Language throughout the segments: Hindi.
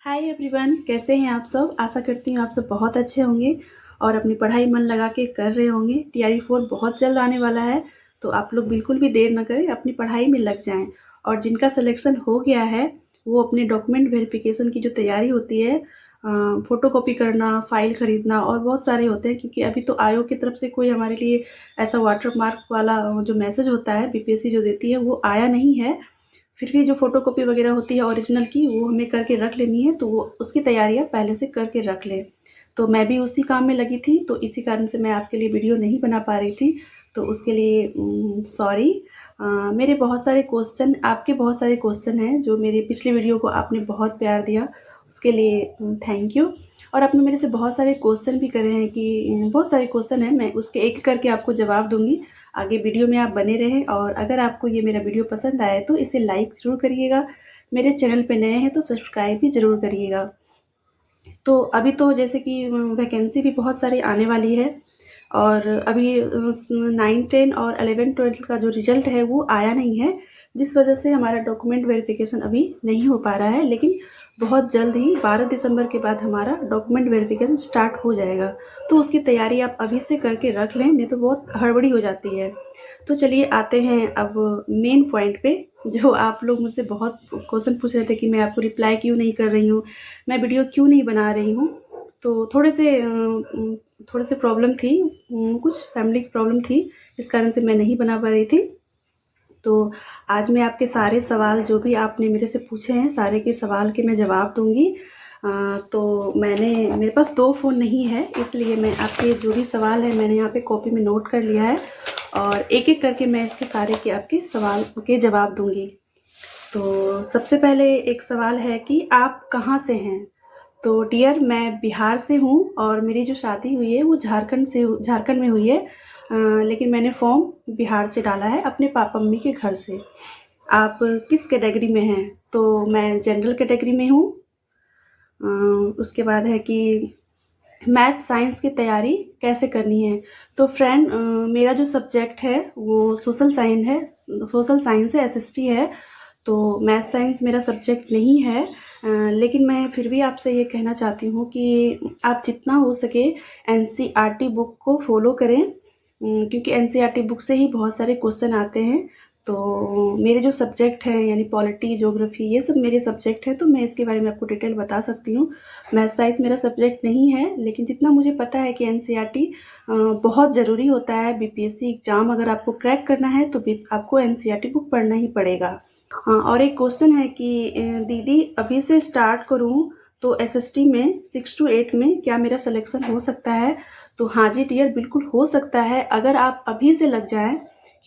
हाय एवरीवन, कैसे हैं आप सब। आशा करती हूँ आप सब बहुत अच्छे होंगे और अपनी पढ़ाई मन लगा के कर रहे होंगे। टीआरई 4 बहुत जल्द आने वाला है, तो आप लोग बिल्कुल भी देर ना करें, अपनी पढ़ाई में लग जाएं। और जिनका सिलेक्शन हो गया है वो अपने डॉक्यूमेंट वेरिफिकेशन की जो तैयारी होती है, फ़ोटोकॉपी करना, फ़ाइल ख़रीदना और बहुत सारे होते हैं, क्योंकि अभी तो आयोग की तरफ से कोई हमारे लिए ऐसा वाटरमार्क वाला जो मैसेज होता है बीपीएससी जो देती है वो आया नहीं है। फिर भी जो फ़ोटोकॉपी वगैरह होती है ओरिजिनल की, वो हमें करके रख लेनी है, तो वो उसकी तैयारी आप पहले से करके रख लें। तो मैं भी उसी काम में लगी थी, तो इसी कारण से मैं आपके लिए वीडियो नहीं बना पा रही थी, तो उसके लिए सॉरी। मेरे बहुत सारे क्वेश्चन, आपके बहुत सारे क्वेश्चन हैं जो मेरे पिछले वीडियो को आपने बहुत प्यार दिया, उसके लिए थैंक यू। और आपने मेरे से बहुत सारे क्वेश्चन भी करे हैं कि बहुत सारे क्वेश्चन हैं, मैं उसके एक करके आपको जवाब दूँगी। आगे वीडियो में आप बने रहें, और अगर आपको ये मेरा वीडियो पसंद आए तो इसे लाइक ज़रूर करिएगा। मेरे चैनल पे नए हैं तो सब्सक्राइब भी ज़रूर करिएगा। तो अभी तो जैसे कि वैकेंसी भी बहुत सारी आने वाली है, और अभी 9, 10 और 11, 12 का जो रिज़ल्ट है वो आया नहीं है, जिस वजह से हमारा डॉक्यूमेंट वेरिफिकेशन अभी नहीं हो पा रहा है। लेकिन बहुत जल्द ही 12 दिसंबर के बाद हमारा डॉक्यूमेंट वेरिफिकेशन स्टार्ट हो जाएगा, तो उसकी तैयारी आप अभी से करके रख लें, नहीं तो बहुत हड़बड़ी हो जाती है। तो चलिए आते हैं अब मेन पॉइंट पे, जो आप लोग मुझसे बहुत क्वेश्चन पूछ रहे थे कि मैं आपको रिप्लाई क्यों नहीं कर रही हूँ, मैं वीडियो क्यों नहीं बना रही हूँ। तो थोड़े से प्रॉब्लम थी, कुछ फैमिली की प्रॉब्लम थी, इस कारण से मैं नहीं बना पा रही थी। तो आज मैं आपके सारे सवाल जो भी आपने मेरे से पूछे हैं, सारे के सवाल के मैं जवाब दूँगी। तो मेरे पास 2 फ़ोन नहीं है, इसलिए मैं आपके जो भी सवाल हैं मैंने यहाँ पे कॉपी में नोट कर लिया है, और एक-एक करके मैं इसके सारे के आपके सवाल के जवाब दूँगी। तो सबसे पहले एक सवाल है कि आप कहाँ से हैं? तो डियर, मैं बिहार से हूँ और मेरी जो शादी हुई है वो झारखंड में हुई है। लेकिन मैंने फॉर्म बिहार से डाला है, अपने पापा मम्मी के घर से। आप किस कैटेगरी में हैं? तो मैं जनरल कैटेगरी में हूँ। उसके बाद है कि मैथ साइंस की तैयारी कैसे करनी है। तो फ्रेंड, मेरा जो सब्जेक्ट है वो सोशल साइंस है, एसएसटी है। तो मैथ साइंस मेरा सब्जेक्ट नहीं है, लेकिन मैं फिर भी आपसे ये कहना चाहती हूँ कि आप जितना हो सके एनसीईआरटी बुक को फॉलो करें, क्योंकि एनसीईआरटी बुक से ही बहुत सारे क्वेश्चन आते हैं। तो मेरे जो सब्जेक्ट हैं यानी पॉलिटी, ज्योग्राफी, ये सब मेरे सब्जेक्ट हैं, तो मैं इसके बारे में आपको डिटेल बता सकती हूँ। मैथ साइंस मेरा सब्जेक्ट नहीं है, लेकिन जितना मुझे पता है कि एनसीईआरटी बहुत ज़रूरी होता है। बीपीएससी एग्ज़ाम अगर आपको क्रैक करना है तो आपको एनसीईआरटी बुक पढ़ना ही पड़ेगा। हाँ, और एक क्वेश्चन है कि दीदी अभी से स्टार्ट करूँ तो एसएसटी में 6 to 8 में क्या मेरा सिलेक्शन हो सकता है? तो हाँ जी डियर, बिल्कुल हो सकता है, अगर आप अभी से लग जाएँ,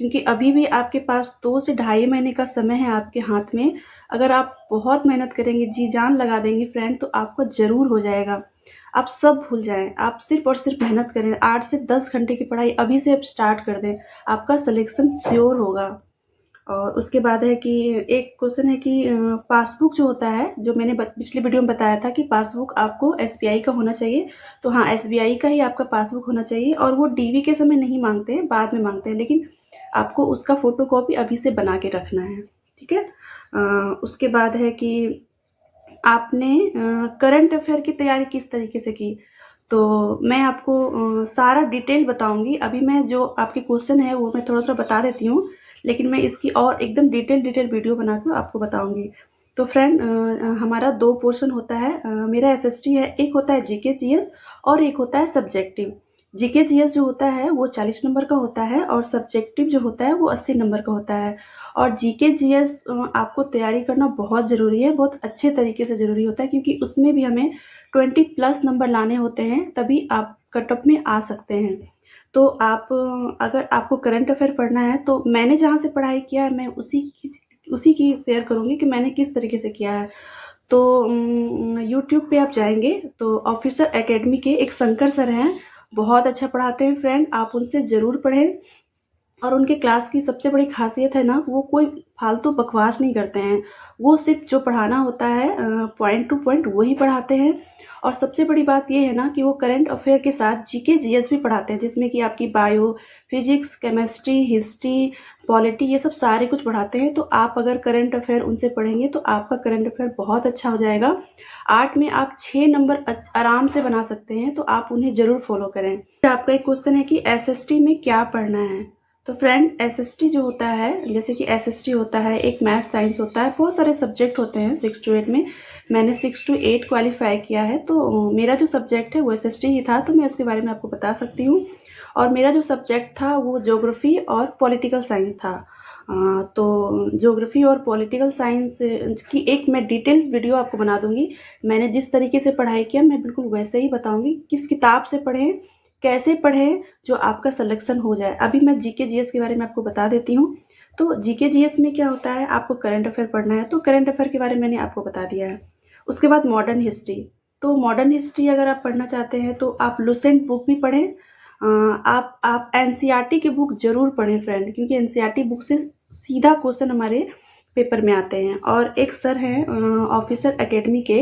क्योंकि अभी भी आपके पास 2 से ढाई महीने का समय है आपके हाथ में। अगर आप बहुत मेहनत करेंगे, जी जान लगा देंगे फ्रेंड, तो आपका ज़रूर हो जाएगा। आप सब भूल जाएँ, आप सिर्फ़ और सिर्फ़ मेहनत करें, 8 से 10 घंटे की पढ़ाई अभी से आप स्टार्ट कर दें, आपका सिलेक्शन श्योर होगा। और उसके बाद है कि एक क्वेश्चन है कि पासबुक जो होता है, जो मैंने पिछले वीडियो में बताया था कि पासबुक आपको एसबीआई का होना चाहिए। तो हाँ, एसबीआई का ही आपका पासबुक होना चाहिए, और वो डीवी के समय नहीं मांगते हैं, बाद में मांगते हैं, लेकिन आपको उसका फ़ोटोकॉपी अभी से बना के रखना है, ठीक है। उसके बाद है कि आपने करंट अफेयर की तैयारी किस तरीके से की। तो मैं आपको सारा डिटेल बताऊंगी। अभी मैं जो आपके क्वेश्चन है वो मैं थोड़ा थोड़ा बता देती हूँ, लेकिन मैं इसकी और एकदम डिटेल वीडियो बना के आपको बताऊंगी। तो फ्रेंड, हमारा 2 पोर्शन होता है। मेरा एसएसटी है, एक होता है जीके जीएस और एक होता है सब्जेक्टिव। जीके जीएस जो होता है वो 40 नंबर का होता है, और सब्जेक्टिव जो होता है वो 80 नंबर का होता है। और जीके जीएस आपको तैयारी करना बहुत ज़रूरी है, बहुत अच्छे तरीके से ज़रूरी होता है, क्योंकि उसमें भी हमें 20+ नंबर लाने होते हैं, तभी आप कट ऑफ में आ सकते हैं। तो आप अगर आपको करंट अफेयर पढ़ना है, तो मैंने जहाँ से पढ़ाई किया है मैं उसी की शेयर करूँगी कि मैंने किस तरीके से किया है। तो यूट्यूब पे आप जाएँगे तो ऑफिसर एकेडमी के एक शंकर सर हैं, बहुत अच्छा पढ़ाते हैं फ्रेंड, आप उनसे ज़रूर पढ़ें। और उनके क्लास की सबसे बड़ी ख़ासियत है ना, वो कोई फालतू बकवास नहीं करते हैं। वो सिर्फ़ जो पढ़ाना होता है पॉइंट टू पॉइंट वही पढ़ाते हैं, और सबसे बड़ी बात ये है ना कि वो करंट अफेयर के साथ जीके जीएस भी पढ़ाते हैं, जिसमें कि आपकी bio, physics, chemistry, history, polity, ये सब सारे कुछ पढ़ाते हैं। तो आप अगर करंट अफेयर उनसे पढ़ेंगे तो आपका करंट अफेयर बहुत अच्छा हो जाएगा। 8 में आप 6 नंबर आराम से बना सकते हैं, तो आप उन्हें ज़रूर फॉलो करें। फिर आपका एक क्वेश्चन है कि एसएसटी में क्या पढ़ना है। तो फ्रेंड, एसएसटी जो होता है, जैसे कि एसएसटी होता है, एक मैथ साइंस होता है, बहुत सारे सब्जेक्ट होते हैं 6 to 8 में। मैंने 6 to 8 क्वालिफाई किया है, तो मेरा जो सब्जेक्ट है वो एसएसटी ही था, तो मैं उसके बारे में आपको बता सकती हूँ। और मेरा जो सब्जेक्ट था वो ज्योग्राफी और पॉलिटिकल साइंस था। तो ज्योग्राफी और पॉलिटिकल साइंस की एक मैं डिटेल्स वीडियो आपको बना दूंगी। मैंने जिस तरीके से पढ़ाई किया मैं बिल्कुल वैसे ही बताऊंगी, किस किताब से पढ़ें, कैसे पढ़ें, जो आपका सिलेक्शन हो जाए। अभी मैं जीके जीएस के बारे में आपको बता देती हूँ। तो जीके जीएस में क्या होता है, आपको करंट अफेयर पढ़ना है, तो करंट अफेयर के बारे में मैंने आपको बता दिया है। उसके बाद मॉडर्न हिस्ट्री। तो मॉडर्न हिस्ट्री अगर आप पढ़ना चाहते हैं तो आप लुसेंट बुक भी पढ़ें। आप एनसीईआरटी की बुक जरूर पढ़ें फ्रेंड, क्योंकि एनसीईआरटी बुक से सीधा क्वेश्चन हमारे पेपर में आते हैं। और एक सर हैं ऑफिसर एकेडमी के,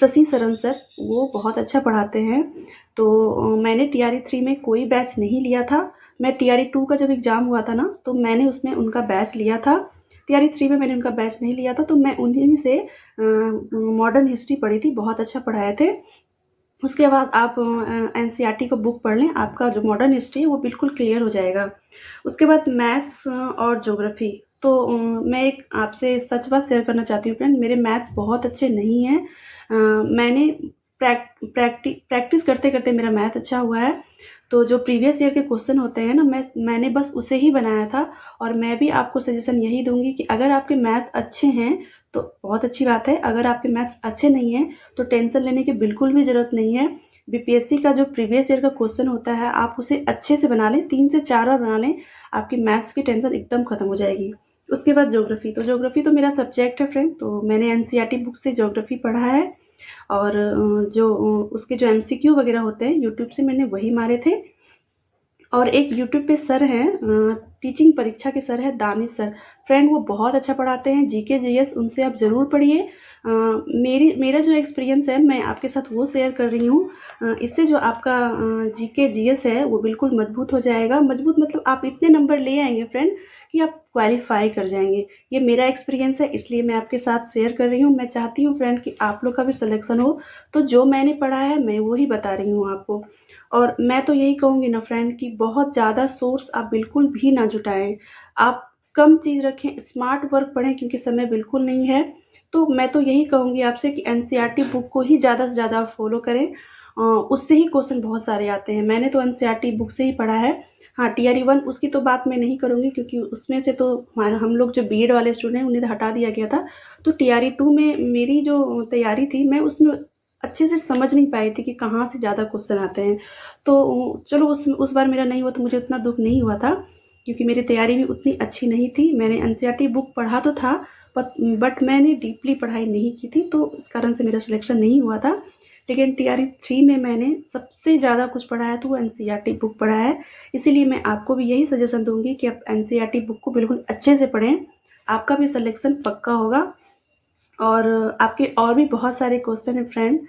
शशि शरण सर, वो बहुत अच्छा पढ़ाते हैं। तो मैंने टीआरई 3 में कोई बैच नहीं लिया था। मैं टीआरई 2 का जब एग्ज़ाम हुआ था ना, तो मैंने उसमें उनका बैच लिया था। टीआरई 3 में मैंने उनका बैच नहीं लिया था, तो मैं उन्हीं से मॉडर्न हिस्ट्री पढ़ी थी, बहुत अच्छा पढ़ाए थे। उसके बाद आप एनसीईआरटी का बुक पढ़ लें, आपका जो मॉडर्न हिस्ट्री है वो बिल्कुल क्लियर हो जाएगा। उसके बाद मैथ्स और ज्योग्राफी। तो मैं एक आपसे सच बात शेयर करना चाहती हूँ फ्रेंड, मेरे मैथ्स बहुत अच्छे नहीं हैं। मैंने प्रैक्टिस करते करते मेरा मैथ अच्छा हुआ है। तो जो प्रीवियस ईयर के क्वेश्चन होते हैं ना, मैंने बस उसे ही बनाया था। और मैं भी आपको सजेशन यही दूंगी कि अगर आपके मैथ अच्छे हैं तो बहुत अच्छी बात है, अगर आपके मैथ्स अच्छे नहीं हैं तो टेंशन लेने की बिल्कुल भी ज़रूरत नहीं है। बीपीएससी का जो प्रीवियस ईयर का क्वेश्चन होता है, आप उसे अच्छे से बना लें, 3 से 4 बार बना लें, आपकी मैथ्स की टेंशन एकदम खत्म हो जाएगी। उसके बाद ज्योग्राफी। तो ज्योग्राफी तो मेरा सब्जेक्ट है फ्रेंड, तो मैंने एनसीईआरटी बुक से ज्योग्राफी पढ़ा है। और उसके जो एमसीक्यू वगैरह होते हैं यूट्यूब से मैंने वही मारे थे। और एक यूट्यूब पे सर हैं, टीचिंग परीक्षा के सर हैं, दानिश सर। फ्रेंड, वो बहुत अच्छा पढ़ाते हैं जीके जीएस, उनसे आप ज़रूर पढ़िए। मेरा जो एक्सपीरियंस है मैं आपके साथ वो शेयर कर रही हूँ। इससे जो आपका जीके जीएस है वो बिल्कुल मजबूत हो जाएगा। मजबूत मतलब आप इतने नंबर ले आएंगे फ्रेंड कि आप क्वालिफाई कर जाएंगे। ये मेरा एक्सपीरियंस है, इसलिए मैं आपके साथ शेयर कर रही हूँ। मैं चाहती हूँ फ्रेंड कि आप लोग का भी सिलेक्शन हो, तो जो मैंने पढ़ा है मैं वो ही बता रही हूँ आपको। और मैं तो यही कहूँगी ना फ्रेंड कि बहुत ज़्यादा सोर्स आप बिल्कुल भी ना जुटाएं। आप कम चीज़ रखें, स्मार्ट वर्क पढ़ें, क्योंकि समय बिल्कुल नहीं है। तो मैं तो यही कहूँगी आपसे कि एनसीईआरटी बुक को ही ज़्यादा से ज़्यादा फॉलो करें। उससे ही क्वेश्चन बहुत सारे आते हैं। मैंने तो एनसीईआरटी बुक से ही पढ़ा है। हाँ, टीआरई 1 उसकी तो बात मैं नहीं करूँगी, क्योंकि उसमें से तो हम लोग जो बीएड वाले स्टूडेंट हैं उन्हें तो हटा दिया गया था। तो टीआरई 2 में मेरी जो तैयारी थी, मैं उसमें अच्छे से समझ नहीं पाई थी कि कहाँ से ज़्यादा क्वेश्चन आते हैं। तो चलो उस बार मेरा नहीं हुआ, तो मुझे उतना दुख नहीं हुआ था, क्योंकि मेरी तैयारी भी उतनी अच्छी नहीं थी। मैंने एनसीईआरटी बुक पढ़ा तो था, बट मैंने डीपली पढ़ाई नहीं की थी, तो इस कारण से मेरा सिलेक्शन नहीं हुआ था। लेकिन टीआरई 3 में मैंने सबसे ज़्यादा कुछ पढ़ा है तो वो एनसीईआरटी बुक पढ़ा है। इसीलिए मैं आपको भी यही सजेशन दूंगी कि आप एनसीईआरटी बुक को बिल्कुल अच्छे से पढ़ें, आपका भी सिलेक्शन पक्का होगा। और आपके और भी बहुत सारे क्वेश्चन हैं फ्रेंड,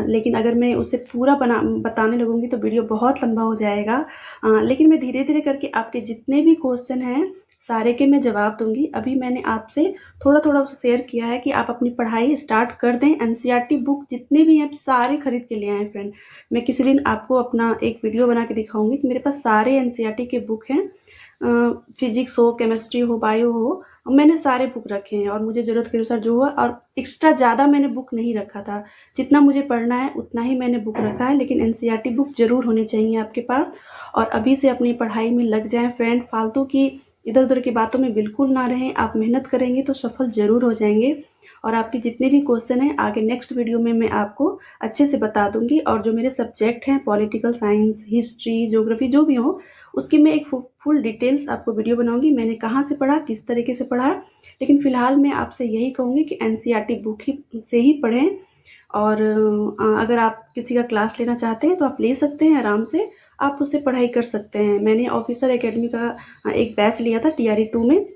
लेकिन अगर मैं उसे पूरा बताने लगूंगी तो वीडियो बहुत लंबा हो जाएगा। लेकिन मैं धीरे धीरे करके आपके जितने भी क्वेश्चन हैं सारे के मैं जवाब दूंगी। अभी मैंने आपसे थोड़ा थोड़ा शेयर किया है कि आप अपनी पढ़ाई स्टार्ट कर दें। एनसीईआरटी बुक जितने भी हैं सारे खरीद के ले आएँ फ्रेंड। मैं किसी दिन आपको अपना एक वीडियो बना के दिखाऊंगी कि मेरे पास सारे एनसीईआरटी के बुक हैं। फिजिक्स हो, केमिस्ट्री हो, बायो हो, मैंने सारे बुक रखे हैं। और मुझे ज़रूरत के अनुसार जो हुआ, और एक्स्ट्रा ज़्यादा मैंने बुक नहीं रखा था। जितना मुझे पढ़ना है उतना ही मैंने बुक रखा है। लेकिन एनसीईआरटी बुक ज़रूर होनी चाहिए आपके पास। और अभी से अपनी पढ़ाई में लग जाएं फ्रेंड, फालतू की इधर उधर की बातों में बिल्कुल ना रहें। आप मेहनत करेंगे तो सफल ज़रूर हो जाएंगे। और आपके जितने भी क्वेश्चन हैं आगे नेक्स्ट वीडियो में मैं आपको अच्छे से बता दूंगी। और जो मेरे सब्जेक्ट हैं पॉलिटिकल साइंस, हिस्ट्री, ज्योग्राफी, जो भी हो, उसकी मैं एक फुल डिटेल्स आपको वीडियो बनाऊंगी, मैंने कहाँ से पढ़ा, किस तरीके से पढ़ा। लेकिन फ़िलहाल मैं आपसे यही कहूँगी कि एनसीईआरटी बुक ही से ही पढ़ें। और अगर आप किसी का क्लास लेना चाहते हैं तो आप ले सकते हैं आराम से, आप उससे पढ़ाई कर सकते हैं। मैंने ऑफिसर एकेडमी का एक बैच लिया था टीआरई 2 में,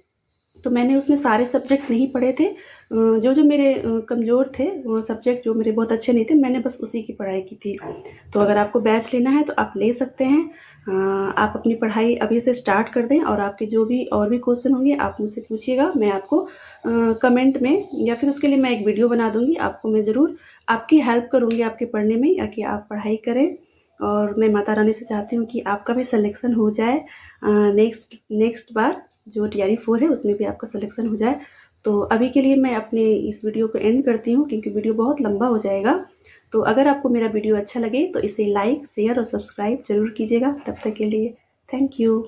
तो मैंने उसमें सारे सब्जेक्ट नहीं पढ़े थे, जो जो मेरे कमज़ोर थे वो सब्जेक्ट जो मेरे बहुत अच्छे नहीं थे, मैंने बस उसी की पढ़ाई की थी। तो अगर आपको बैच लेना है तो आप ले सकते हैं। आप अपनी पढ़ाई अभी से स्टार्ट कर दें और आपके जो भी और भी क्वेश्चन होंगे आप मुझसे पूछिएगा, मैं आपको कमेंट में या फिर उसके लिए मैं एक वीडियो बना दूँगी। आपको मैं ज़रूर आपकी हेल्प करूँगी आपके पढ़ने में, या कि आप पढ़ाई करें। और मैं माता रानी से चाहती हूँ कि आपका भी सिलेक्शन हो जाए, नेक्स्ट बार जो टीआरई 4 है उसमें भी आपका सिलेक्शन हो जाए। तो अभी के लिए मैं अपने इस वीडियो को एंड करती हूँ, क्योंकि वीडियो बहुत लंबा हो जाएगा। तो अगर आपको मेरा वीडियो अच्छा लगे तो इसे लाइक, शेयर और सब्सक्राइब ज़रूर कीजिएगा। तब तक के लिए थैंक यू।